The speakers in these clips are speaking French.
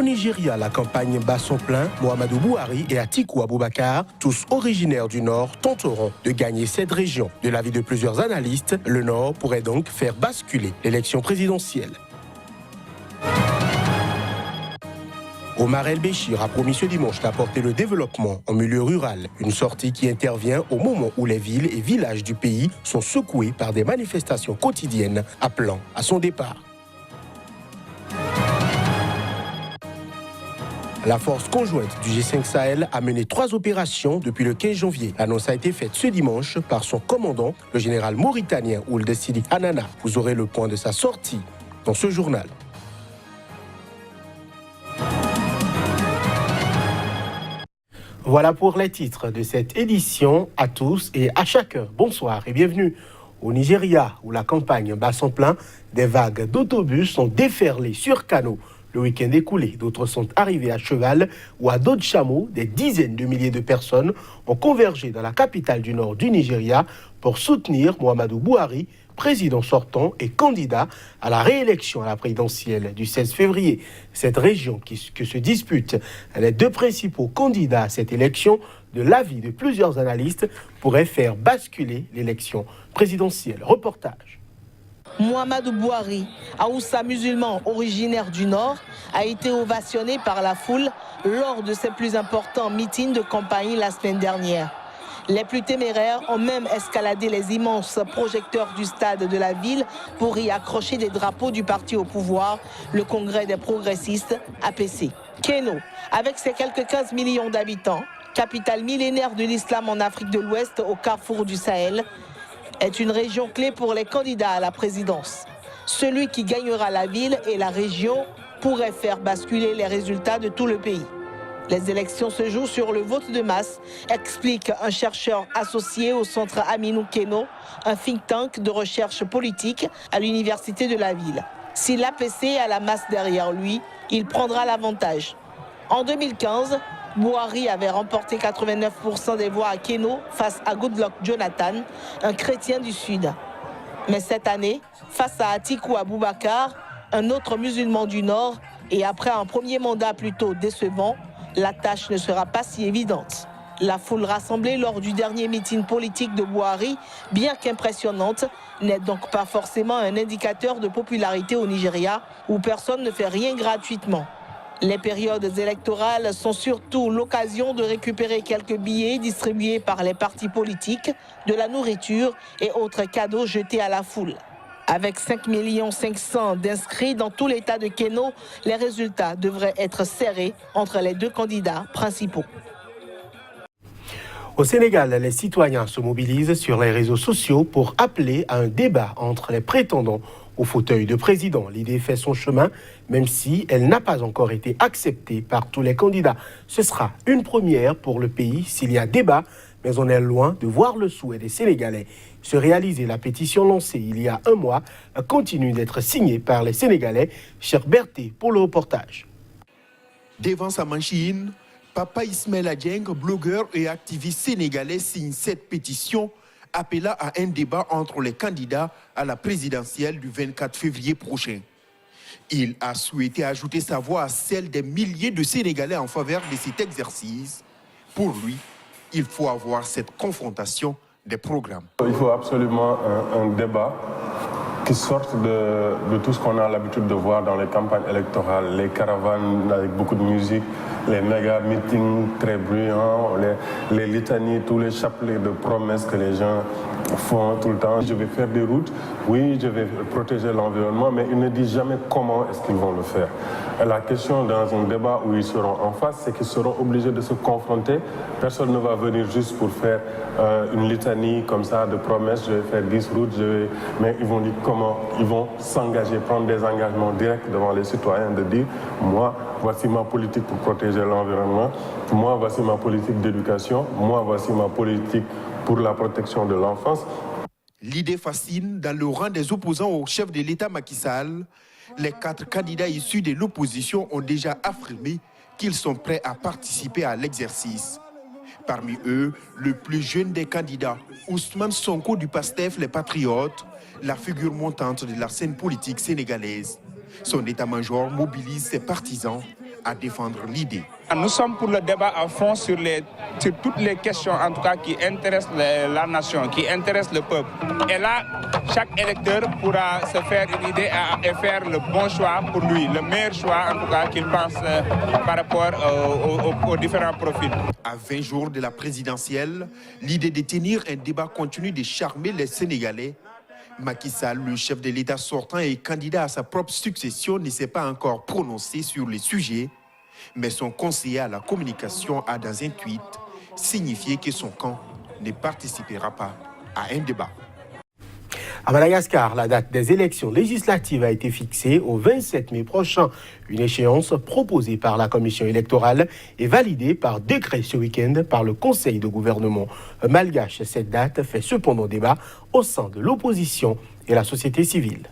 Nigeria, la campagne bat son plein. Muhammadu Buhari et Atiku Abubakar, tous originaires du Nord, tenteront de gagner cette région. De l'avis de plusieurs analystes, le Nord pourrait donc faire basculer l'élection présidentielle. Omar El-Béchir a promis ce dimanche d'apporter le développement en milieu rural. Une sortie qui intervient au moment où les villes et villages du pays sont secoués par des manifestations quotidiennes appelant à son départ. La force conjointe du G5 Sahel a mené 3 opérations depuis le 15 janvier. L'annonce a été faite ce dimanche par son commandant, le général mauritanien Ould Sidi Hanana. Vous aurez le point de sa sortie dans ce journal. Voilà pour les titres de cette édition. À tous et à chacun, bonsoir et bienvenue. Au Nigeria, où la campagne bat son plein, des vagues d'autobus sont déferlées sur Kano. Le week-end écoulé, d'autres sont arrivés à cheval ou à dos de chameau. Des dizaines de milliers de personnes ont convergé dans la capitale du nord du Nigeria pour soutenir Muhammadu Buhari, président sortant et candidat à la réélection à la présidentielle du 16 février. Cette région que se disputent les 2 principaux candidats à cette élection, de l'avis de plusieurs analystes, pourrait faire basculer l'élection présidentielle. Reportage. Muhammadu Buhari, Haoussa musulman originaire du Nord, a été ovationné par la foule lors de ses plus importants meetings de campagne la semaine dernière. Les plus téméraires ont même escaladé les immenses projecteurs du stade de la ville pour y accrocher des drapeaux du parti au pouvoir, le Congrès des progressistes, APC. Kano, avec ses quelques 15 millions d'habitants, capitale millénaire de l'islam en Afrique de l'Ouest au carrefour du Sahel, est une région clé pour les candidats à la présidence. Celui qui gagnera la ville et la région pourrait faire basculer les résultats de tout le pays. Les élections se jouent sur le vote de masse, explique un chercheur associé au centre Aminou Kano, un think tank de recherche politique à l'université de la ville. Si l'APC a la masse derrière lui, il prendra l'avantage. En 2015, Buhari avait remporté 89% des voix à Kano face à Goodluck Jonathan, un chrétien du Sud. Mais cette année, face à Atiku Abubakar, un autre musulman du Nord, et après un premier mandat plutôt décevant, la tâche ne sera pas si évidente. La foule rassemblée lors du dernier meeting politique de Buhari, bien qu'impressionnante, n'est donc pas forcément un indicateur de popularité au Nigeria, où personne ne fait rien gratuitement. Les périodes électorales sont surtout l'occasion de récupérer quelques billets distribués par les partis politiques, de la nourriture et autres cadeaux jetés à la foule. Avec 5 500 000 d'inscrits dans tout l'état de Kano, les résultats devraient être serrés entre les 2 candidats principaux. Au Sénégal, les citoyens se mobilisent sur les réseaux sociaux pour appeler à un débat entre les prétendants au fauteuil de président. L'idée fait son chemin, même si elle n'a pas encore été acceptée par tous les candidats. Ce sera une première pour le pays s'il y a débat, mais on est loin de voir le souhait des Sénégalais se réaliser. La pétition lancée il y a un mois continue d'être signée par les Sénégalais. Cher Berthe pour le reportage. Devant sa machine, Papa Ismaël Dieng, blogueur et activiste sénégalais, signe cette pétition appelant à un débat entre les candidats à la présidentielle du 24 février prochain. Il a souhaité ajouter sa voix à celle des milliers de Sénégalais en faveur de cet exercice. Pour lui, il faut avoir cette confrontation des programmes. Il faut absolument un débat qui sorte de tout ce qu'on a l'habitude de voir dans les campagnes électorales, les caravanes avec beaucoup de musique, les méga meetings très bruyants, les litanies, tous les chapelets de promesses que les gens font tout le temps. Je vais faire des routes, oui, je vais protéger l'environnement, mais ils ne disent jamais comment est-ce qu'ils vont le faire. Et la question dans un débat où ils seront en face, c'est qu'ils seront obligés de se confronter. Personne ne va venir juste pour faire une litanie comme ça de promesses, je vais faire 10 routes, mais ils vont dire comment ils vont s'engager, prendre des engagements directs devant les citoyens, de dire moi, voici ma politique pour protéger l'environnement, moi, voici ma politique d'éducation, moi, voici ma politique pour la protection de l'enfance. L'idée fascine dans le rang des opposants au chef de l'État Macky Sall. Les 4 candidats issus de l'opposition ont déjà affirmé qu'ils sont prêts à participer à l'exercice. Parmi eux, le plus jeune des candidats, Ousmane Sonko du PASTEF Les Patriotes, la figure montante de la scène politique sénégalaise. Son état-major mobilise ses partisans à défendre l'idée. Nous sommes pour le débat à fond sur toutes les questions, en tout cas, qui intéressent la nation, qui intéressent le peuple. Et là, chaque électeur pourra se faire une idée et faire le bon choix pour lui, le meilleur choix, en tout cas, qu'il pense par rapport aux différents profils. À 20 jours de la présidentielle, l'idée de tenir un débat continue de charmer les Sénégalais. Macky Sall, le chef de l'État sortant et candidat à sa propre succession, ne s'est pas encore prononcé sur les sujets. Mais son conseiller à la communication a, dans un tweet, signifié que son camp ne participera pas à un débat. À Madagascar, la date des élections législatives a été fixée au 27 mai prochain. Une échéance proposée par la commission électorale et validée par décret ce week-end par le conseil de gouvernement malgache. Cette date fait cependant débat au sein de l'opposition et la société civile.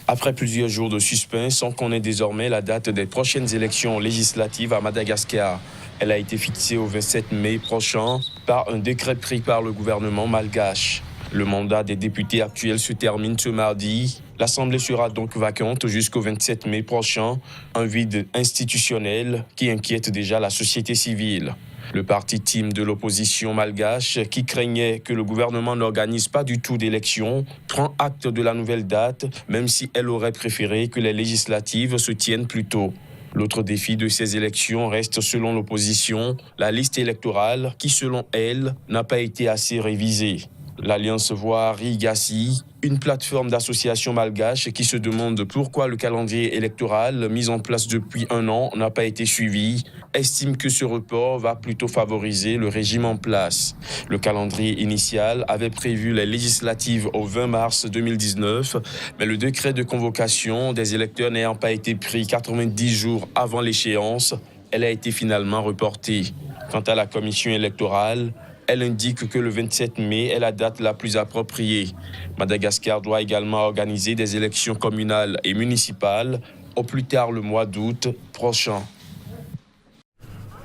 Après plusieurs jours de suspense, on connaît désormais la date des prochaines élections législatives à Madagascar. Elle a été fixée au 27 mai prochain par un décret pris par le gouvernement malgache. Le mandat des députés actuels se termine ce mardi. L'Assemblée sera donc vacante jusqu'au 27 mai prochain, un vide institutionnel qui inquiète déjà la société civile. Le parti Team de l'opposition malgache, qui craignait que le gouvernement n'organise pas du tout d'élections, prend acte de la nouvelle date, même si elle aurait préféré que les législatives se tiennent plus tôt. L'autre défi de ces élections reste, selon l'opposition, la liste électorale qui, selon elle, n'a pas été assez révisée. L'Alliance Voari Gassi, une plateforme d'associations malgaches qui se demande pourquoi le calendrier électoral mis en place depuis 1 an n'a pas été suivi, estime que ce report va plutôt favoriser le régime en place. Le calendrier initial avait prévu les législatives au 20 mars 2019, mais le décret de convocation des électeurs n'ayant pas été pris 90 jours avant l'échéance, elle a été finalement reportée. Quant à la commission électorale, elle indique que le 27 mai est la date la plus appropriée. Madagascar doit également organiser des élections communales et municipales au plus tard le mois d'août prochain.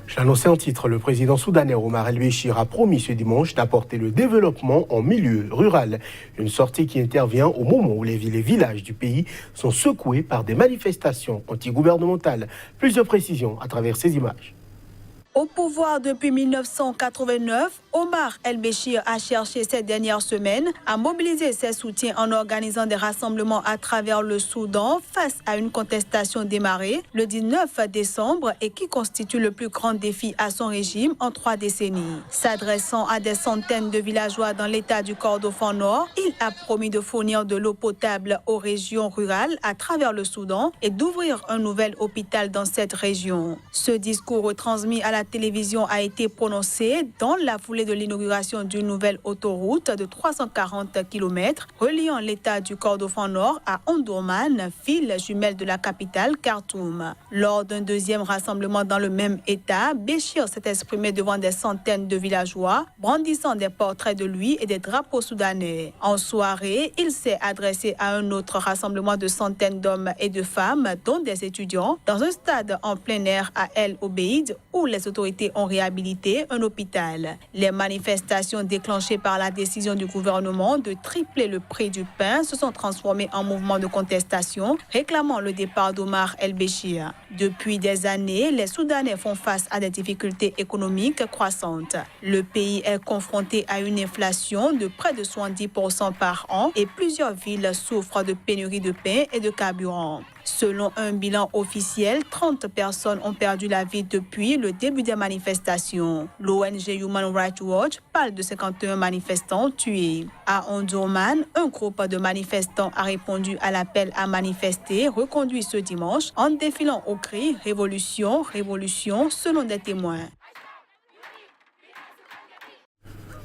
Je l'annonçais en titre, le président soudanais Omar El-Béchir a promis ce dimanche d'apporter le développement en milieu rural. Une sortie qui intervient au moment où les villes et villages du pays sont secoués par des manifestations antigouvernementales. Plus de précisions à travers ces images. Au pouvoir depuis 1989, Omar El-Béchir a cherché ces dernières semaines à mobiliser ses soutiens en organisant des rassemblements à travers le Soudan face à une contestation démarrée le 19 décembre et qui constitue le plus grand défi à son régime en 3 décennies. S'adressant à des centaines de villageois dans l'état du Kordofan Nord, il a promis de fournir de l'eau potable aux régions rurales à travers le Soudan et d'ouvrir un nouvel hôpital dans cette région. Ce discours retransmis à la télévision a été prononcé dans la foulée de l'inauguration d'une nouvelle autoroute de 340 km reliant l'état du Kordofan Nord à Omdurman, ville jumelle de la capitale Khartoum. Lors d'un deuxième rassemblement dans le même état, Béchir s'est exprimé devant des centaines de villageois, brandissant des portraits de lui et des drapeaux soudanais. En soirée, il s'est adressé à un autre rassemblement de centaines d'hommes et de femmes, dont des étudiants, dans un stade en plein air à El Obeid, où les autorités ont réhabilité un hôpital. Les manifestations déclenchées par la décision du gouvernement de tripler le prix du pain se sont transformées en mouvement de contestation réclamant le départ d'Omar El-Béchir. Depuis des années, les Soudanais font face à des difficultés économiques croissantes. Le pays est confronté à une inflation de près de 70% par an et plusieurs villes souffrent de pénurie de pain et de carburant. Selon un bilan officiel, 30 personnes ont perdu la vie depuis le début des manifestations. L'ONG Human Rights Watch parle de 51 manifestants tués. À Omdurman, un groupe de manifestants a répondu à l'appel à manifester, reconduit ce dimanche, en défilant au cri « Révolution, révolution » selon des témoins.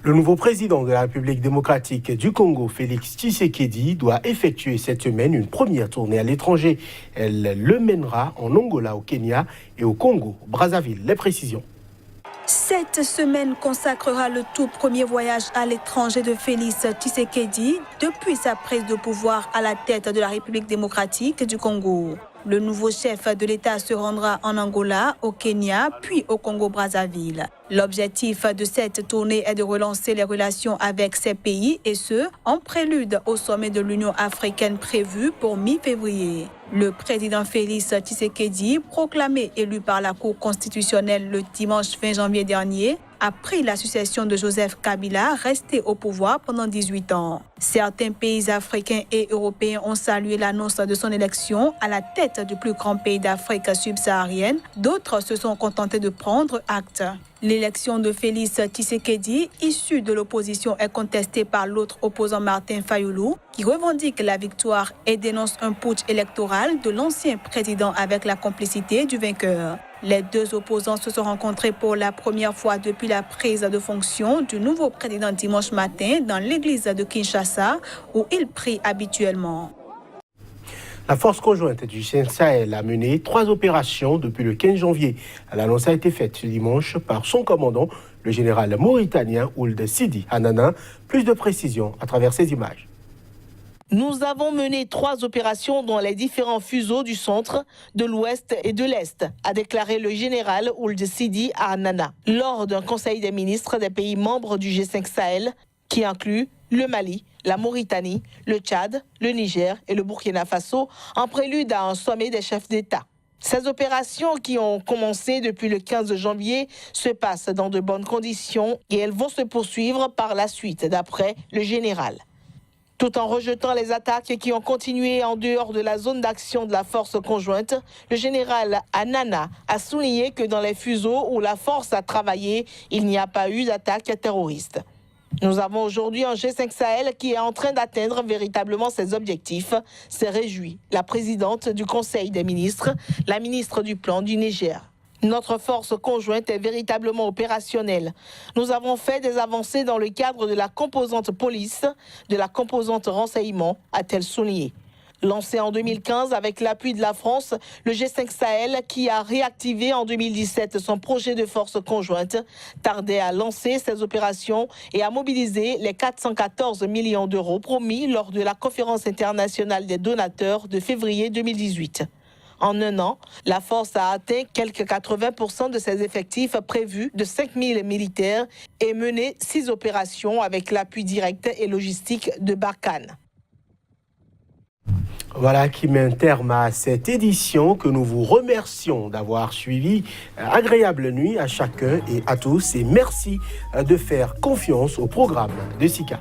Le nouveau président de la République démocratique du Congo, Félix Tshisekedi, doit effectuer cette semaine une première tournée à l'étranger. Elle le mènera en Angola, au Kenya et au Congo, Brazzaville. Les précisions. Cette semaine consacrera le tout premier voyage à l'étranger de Félix Tshisekedi depuis sa prise de pouvoir à la tête de la République démocratique du Congo. Le nouveau chef de l'État se rendra en Angola, au Kenya, puis au Congo-Brazzaville. L'objectif de cette tournée est de relancer les relations avec ces pays et ce, en prélude au sommet de l'Union africaine prévu pour mi-février. Le président Félix Tshisekedi, proclamé élu par la Cour constitutionnelle le dimanche 20 janvier dernier, a pris la succession de Joseph Kabila, resté au pouvoir pendant 18 ans. Certains pays africains et européens ont salué l'annonce de son élection à la tête du plus grand pays d'Afrique subsaharienne. D'autres se sont contentés de prendre acte. L'élection de Félix Tshisekedi, issu de l'opposition, est contestée par l'autre opposant Martin Fayulu, qui revendique la victoire et dénonce un putsch électoral de l'ancien président avec la complicité du vainqueur. Les deux opposants se sont rencontrés pour la première fois depuis la prise de fonction du nouveau président dimanche matin dans l'église de Kinshasa, où il prie habituellement. La force conjointe du Sahel a mené 3 opérations depuis le 15 janvier. L'annonce a été faite ce dimanche par son commandant, le général mauritanien Ould Sidi Hanana. Plus de précisions à travers ces images. Nous avons mené 3 opérations dans les différents fuseaux du centre, de l'ouest et de l'est, a déclaré le général Ould Sidi Hanana, lors d'un conseil des ministres des pays membres du G5 Sahel, qui inclut le Mali, la Mauritanie, le Tchad, le Niger et le Burkina Faso, en prélude à un sommet des chefs d'État. Ces opérations qui ont commencé depuis le 15 janvier se passent dans de bonnes conditions et elles vont se poursuivre par la suite, d'après le général. Tout en rejetant les attaques qui ont continué en dehors de la zone d'action de la force conjointe, le général Hanana a souligné que dans les fuseaux où la force a travaillé, il n'y a pas eu d'attaque terroriste. Nous avons aujourd'hui un G5 Sahel qui est en train d'atteindre véritablement ses objectifs, s'est réjouie la présidente du Conseil des ministres, la ministre du Plan du Niger. Notre force conjointe est véritablement opérationnelle. Nous avons fait des avancées dans le cadre de la composante police, de la composante renseignement, a-t-elle souligné. Lancé en 2015 avec l'appui de la France, le G5 Sahel, qui a réactivé en 2017 son projet de force conjointe, tardait à lancer ses opérations et à mobiliser les 414 millions d'euros promis lors de la conférence internationale des donateurs de février 2018. En un an, la force a atteint quelques 80% de ses effectifs prévus de 5000 militaires et mené 6 opérations avec l'appui direct et logistique de Barkhane. Voilà qui met un terme à cette édition que nous vous remercions d'avoir suivi. Agréable nuit à chacun et à tous et merci de faire confiance au programme de SICA.